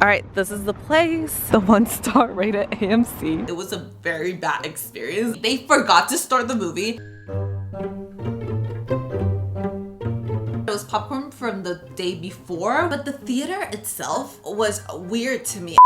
All right, this is the place. The 1-star rated AMC. It was a very bad experience. They forgot to start the movie. It was popcorn from the day before, but the theater itself was weird to me.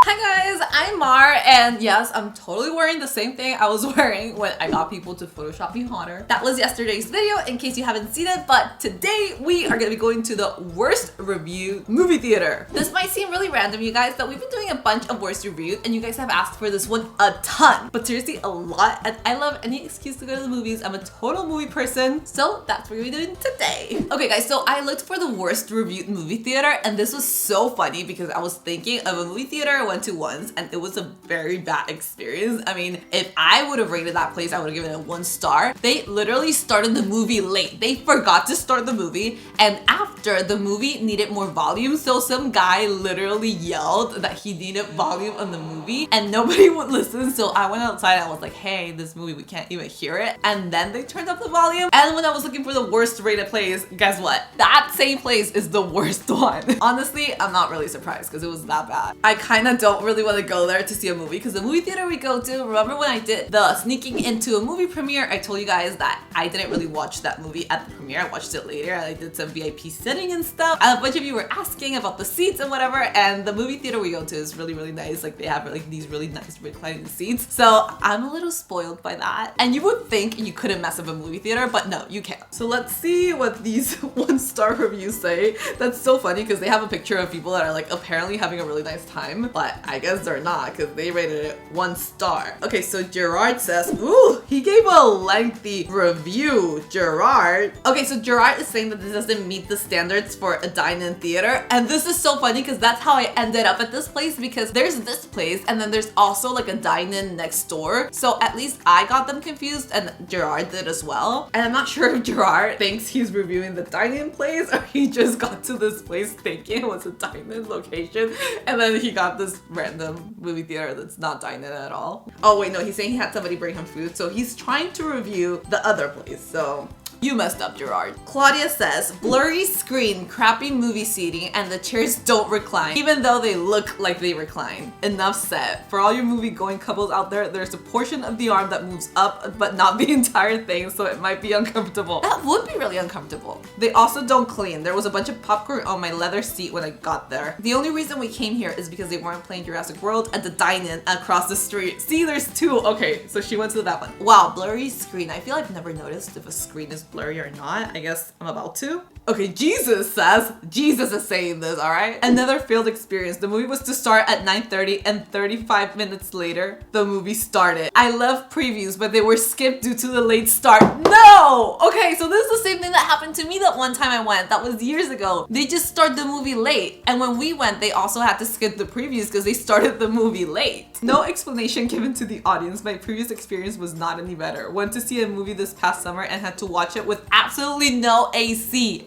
Hi guys, I'm Mar, and yes, I'm totally wearing the same thing I was wearing when I got people to Photoshop me hotter. That was yesterday's video in case you haven't seen it, but today we are gonna be going to the worst review movie theater. This might seem really random, you guys, but we've been doing a bunch of worst reviews and you guys have asked for this one a ton, but seriously a lot, and I love any excuse to go to the movies. I'm a total movie person, so that's what we're doing today. Okay guys, so I looked for the worst reviewed movie theater, and this was so funny because I was thinking of a movie theater I went to once and it was a very bad experience. I mean, if I would have rated that place, I would have given it 1 star. They literally started the movie late. They forgot to start the movie, and after the movie needed more volume, so some guy literally yelled that he needed volume on the movie and nobody would listen. So I went outside and I was like, hey, this movie, we can't even hear it. And then they turned up the volume, and when I was looking for the worst rated place, guess what? That same place is the worst one. Honestly, I'm not really surprised because it was that bad. I kind of don't really want to go there to see a movie because the movie theater we go to, remember when I did the sneaking into a movie premiere, I told you guys that I didn't really watch that movie at the premiere. I watched it later and I did some VIP sitting and stuff, and a bunch of you were asking about the seats and whatever, and the movie theater we go to is really nice. Like, they have like these really nice reclining seats, so I'm a little spoiled by that. And you would think you couldn't mess up a movie theater, but no, you can't. So let's see what these 1-star reviews say. That's so funny because they have a picture of people that are like apparently having a really nice time, but I guess they're not because they rated it 1 star. Okay, so Gerard says, ooh, he gave a lengthy review, Gerard. Okay, so Gerard is saying that this doesn't meet the standards for a dine-in theater, and this is so funny because that's how I ended up at this place, because there's this place and then there's also like a dine-in next door. So at least I got them confused and Gerard did as well. And I'm not sure if Gerard thinks he's reviewing the dine-in place or he just got to this place thinking it was a dine-in location, and then he got this random movie theater that's not dine-in at all. Oh wait, no, he's saying he had somebody bring him food, so he's trying to review the other place. So you messed up, Gerard. Claudia says, blurry screen, crappy movie seating, and the chairs don't recline, even though they look like they recline. Enough said. For all your movie-going couples out there, there's a portion of the arm that moves up, but not the entire thing, so it might be uncomfortable. That would be really uncomfortable. They also don't clean. There was a bunch of popcorn on my leather seat when I got there. The only reason we came here is because they weren't playing Jurassic World at the dine-in across the street. See, there's 2. Okay, so she went to that one. Wow, blurry screen. I feel I've never noticed if a screen is blurry or not. I guess I'm about to. Okay, Jesus says, Jesus is saying this, all right? Another failed experience. The movie was to start at 9:30 and 35 minutes later, the movie started. I love previews, but they were skipped due to the late start. No! Okay, so this is the same thing that happened to me that one time I went. That was years ago. They just started the movie late. And when we went, they also had to skip the previews because they started the movie late. No explanation given to the audience. My previous experience was not any better. Went to see a movie this past summer and had to watch it with absolutely no AC.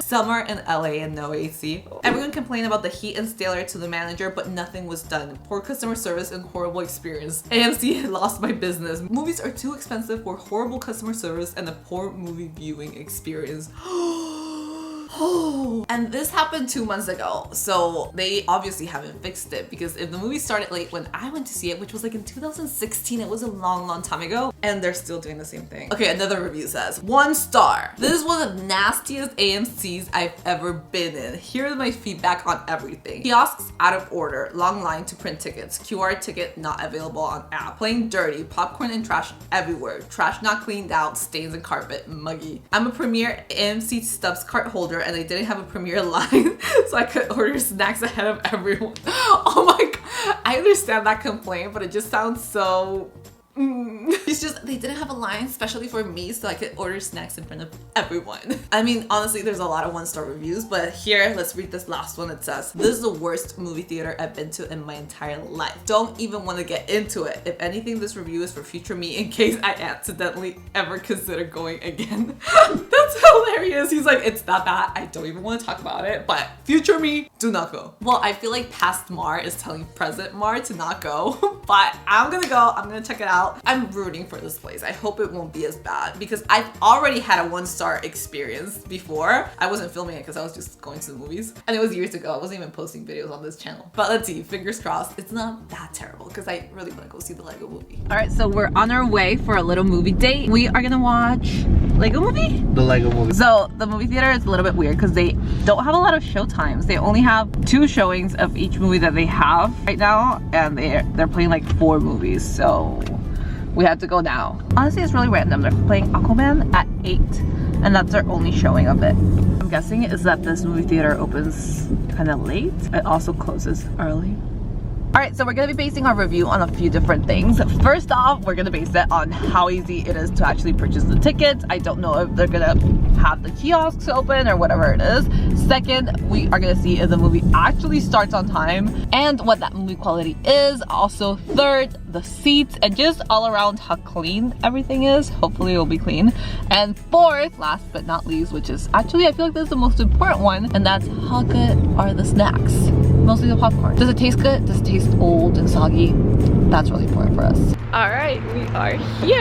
Summer in LA and no AC. Everyone complained about the heat and stare to the manager, but nothing was done. Poor customer service and horrible experience. AMC had lost my business. Movies are too expensive for horrible customer service and a poor movie viewing experience. And this happened 2 months ago, so they obviously haven't fixed it, because if the movie started late when I went to see it, which was like in 2016, it was a long time ago, and they're still doing the same thing. Okay, another review says, 1 star. This is one of the nastiest AMCs I've ever been in. Here's my feedback on everything. Kiosks out of order, long line to print tickets, QR ticket not available on app, playing dirty, popcorn and trash everywhere, trash not cleaned out, stains and carpet, muggy. I'm a premier AMC Stubs cart holder and I didn't have a premiere line, so I could order snacks ahead of everyone. Oh my god, I understand that complaint, but it just sounds so It's just, they didn't have a line especially for me so I could order snacks in front of everyone. I mean, honestly, there's a lot of 1-star reviews, but here, let's read this last one. It says, this is the worst movie theater I've been to in my entire life. Don't even want to get into it. If anything, this review is for future me in case I accidentally ever consider going again. That's hilarious. He's like, it's that bad. I don't even want to talk about it, but future me, do not go. Well, I feel like past Mar is telling present Mar to not go, but I'm gonna go. I'm gonna check it out. out. I'm rooting for this place. I hope it won't be as bad because I've already had a 1-star experience before. I wasn't filming it because I was just going to the movies and it was years ago. I wasn't even posting videos on this channel. But let's see, fingers crossed, it's not that terrible because I really want to go see the Lego movie. All right, so we're on our way for a little movie date. We are gonna watch Lego movie? The Lego movie. So the movie theater is a little bit weird because they don't have a lot of show times. They only have 2 showings of each movie that they have right now, and they're playing like 4 movies, so we have to go now. Honestly, it's really random. They're playing Aquaman at 8, and that's their only showing of it. I'm guessing is that this movie theater opens kind of late. It also closes early. Alright, so we're going to be basing our review on a few different things. First off, we're going to base it on how easy it is to actually purchase the tickets. I don't know if they're going to have the kiosks open or whatever it is. Second, we are going to see if the movie actually starts on time and what that movie quality is. Also, third, the seats and just all around how clean everything is. Hopefully it will be clean. And fourth, last but not least, which is actually I feel like this is the most important one, and that's how good are the snacks. Mostly the popcorn. Does it taste good? Does it taste old and soggy? That's really important for us. All right, we are here.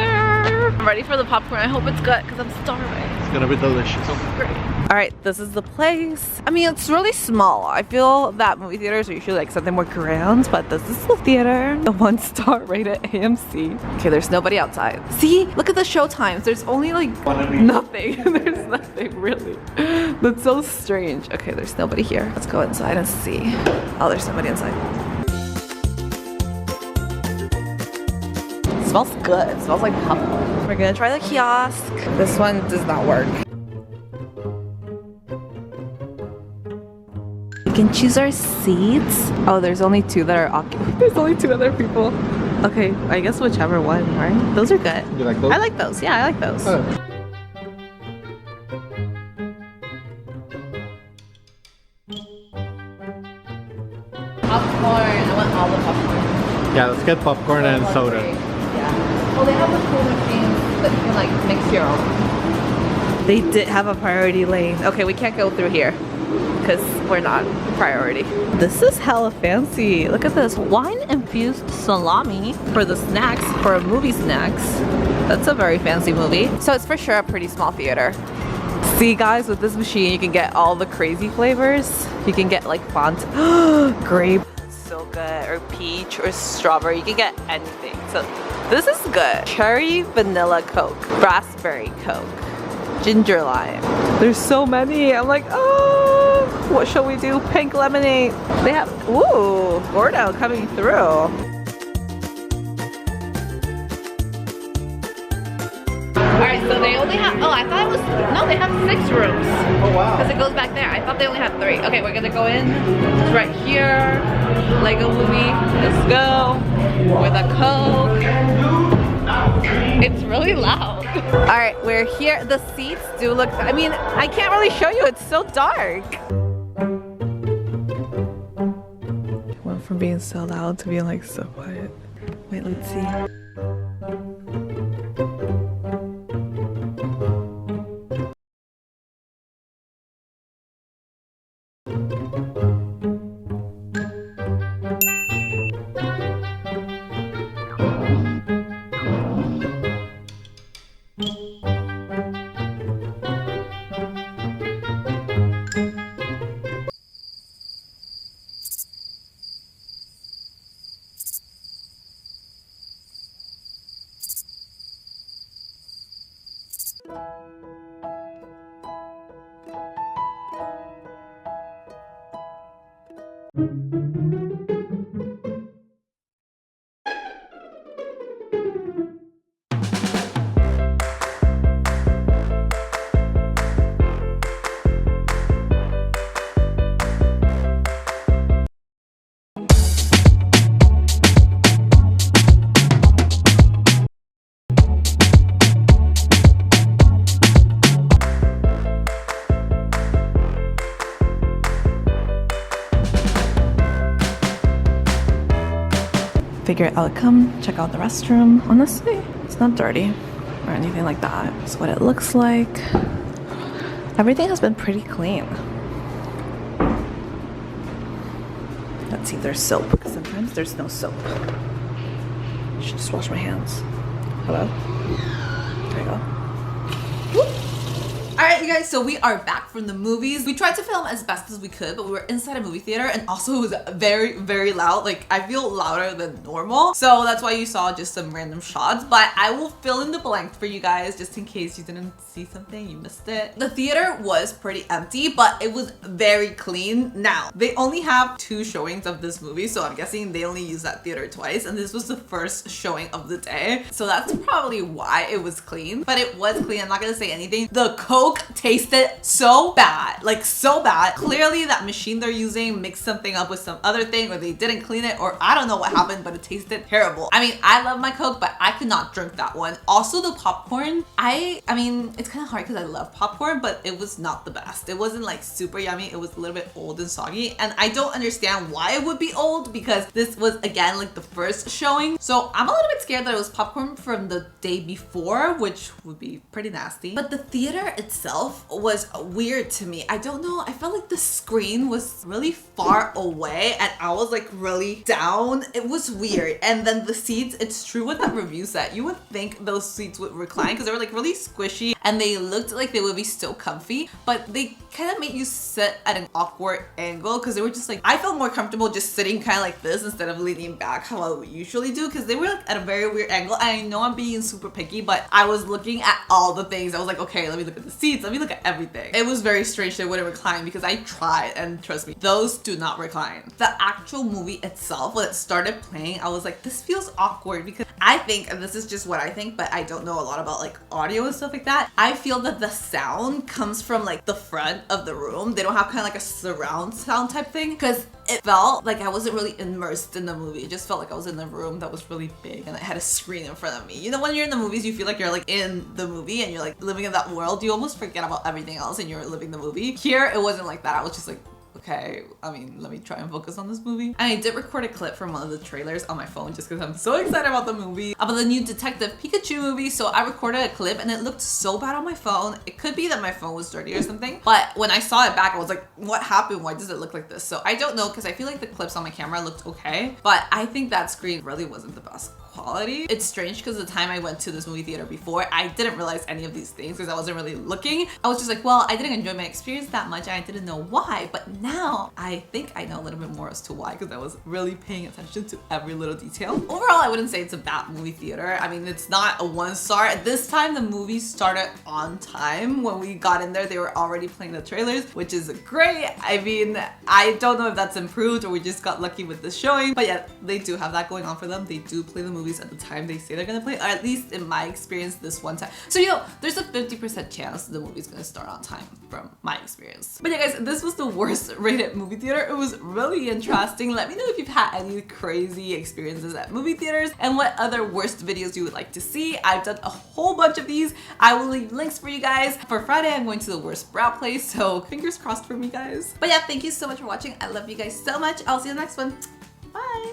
I'm ready for the popcorn. I hope it's good because I'm starving. It's gonna be delicious. Great. All right, this is the place. I mean, it's really small. I feel that movie theaters are usually like something more grand, but this is the theater, the 1-star rated AMC. Okay, there's nobody outside. See, look at the show times. There's only like nothing. There's nothing really. That's so strange. Okay, there's nobody here. Let's go inside and see. Oh, there's somebody inside. It smells good. It smells like popcorn. We're gonna try the kiosk. This one does not work. We can choose our seats. Oh, there's only 2 that are occupied. There's only 2 other people. Okay, I guess whichever one, right? Those are good. You like those? I like those. Yeah, I like those. Oh. Popcorn. I want all the popcorn. Yeah, let's get popcorn and soda. Yeah. Well, they have the cool machines that you can like mix your own. They did have a priority lane. Okay, we can't go through here because we're not priority. This is hella fancy. Look at this. Wine-infused salami for the snacks, for movie snacks. That's a very fancy movie. So it's for sure a pretty small theater. See guys, with this machine you can get all the crazy flavors. You can get like font, grape, so good, or peach, or strawberry. You can get anything. So this is good. Cherry vanilla Coke, raspberry Coke, ginger lime. There's so many. I'm like, oh, what shall we do? Pink lemonade. They have, ooh, Gordo coming through. Alright, so they only have, oh, I thought it was, no, they have 6 rooms. Oh wow. Because it goes back there. I thought they only had 3. Okay, we're gonna go in. It's right here. Lego movie. Let's go. With a Coke. It's really loud. Alright, we're here. The seats do look, I mean, I can't really show you. It's so dark. It went from being so loud to being like so quiet. Wait, let's see. Figure out, come check out the restroom. Honestly, it's not dirty or anything like that. It's what it looks like. Everything has been pretty clean. Let's see if there's soap, because sometimes there's no soap. should just wash my hands. Hello? There you go. Alright, you guys, so we are back from the movies. We tried to film as best as we could, but we were inside a movie theater, and also it was very, very loud. Like, I feel louder than normal. So that's why you saw just some random shots, but I will fill in the blanks for you guys just in case you didn't see something, you missed it. The theater was pretty empty, but it was very clean. Now, they only have 2 showings of this movie, so I'm guessing they only used that theater twice, and this was the first showing of the day. So that's probably why it was clean, but it was clean. I'm not gonna say anything. The Coke tasted so bad, like so bad. Clearly that machine they're using mixed something up with some other thing, or they didn't clean it, or I don't know what happened, but it tasted terrible. I mean, I love my Coke, but I could not drink that one. Also the popcorn, I mean, it's kind of hard because I love popcorn, but it was not the best. It wasn't like super yummy. It was a little bit old and soggy, and I don't understand why it would be old because this was again like the first showing. So I'm a little bit scared that it was popcorn from the day before, which would be pretty nasty. But the theater itself was weird to me. I don't know. I felt like the screen was really far away and I was like really down. It was weird. And then the seats, it's true what that review said. You would think those seats would recline because they were like really squishy and they looked like they would be so comfy, but they kind of made you sit at an awkward angle because they were just like, I felt more comfortable just sitting kind of like this instead of leaning back how I would usually do because they were like at a very weird angle. I know I'm being super picky, but I was looking at all the things. I was like, okay, let me look at the seats, let me look at everything. It was very strange they wouldn't recline because I tried, and trust me, those do not recline. The actual movie itself, when it started playing, I was like, this feels awkward because I think, and this is just what I think, but I don't know a lot about like audio and stuff like that. I feel that the sound comes from like the front of the room. They don't have kind of like a surround sound type thing because it felt like I wasn't really immersed in the movie. It just felt like I was in a room that was really big and it had a screen in front of me. You know, when you're in the movies, you feel like you're like in the movie and you're like living in that world. You almost forget about everything else and you're living the movie. Here, it wasn't like that. I was just like, okay, I mean, let me try and focus on this movie. And I did record a clip from one of the trailers on my phone just because I'm so excited about the movie, about the new Detective Pikachu movie. So I recorded a clip and it looked so bad on my phone. It could be that my phone was dirty or something, but when I saw it back, I was like, what happened? Why does it look like this? So I don't know because I feel like the clips on my camera looked okay, but I think that screen really wasn't the best quality. It's strange because the time I went to this movie theater before, I didn't realize any of these things because I wasn't really looking. I was just like, well, I didn't enjoy my experience that much and I didn't know why, but now I think I know a little bit more as to why because I was really paying attention to every little detail. Overall, I wouldn't say it's a bad movie theater. I mean, it's not a 1-star. This time the movie started on time. When we got in there, they were already playing the trailers, which is great. I mean, I don't know if that's improved or we just got lucky with this showing, but yeah, they do have that going on for them. They do play the movie at the time they say they're gonna play, or at least in my experience this one time. So you know, there's a 50% chance the movie's gonna start on time from my experience. But yeah guys, this was the worst rated movie theater. It was really interesting. Let me know if you've had any crazy experiences at movie theaters and what other worst videos you would like to see. I've done a whole bunch of these. I will leave links for you guys. For Friday, I'm going to the worst brow place, so fingers crossed for me guys. But yeah, thank you so much for watching. I love you guys so much. I'll see you in the next one. Bye!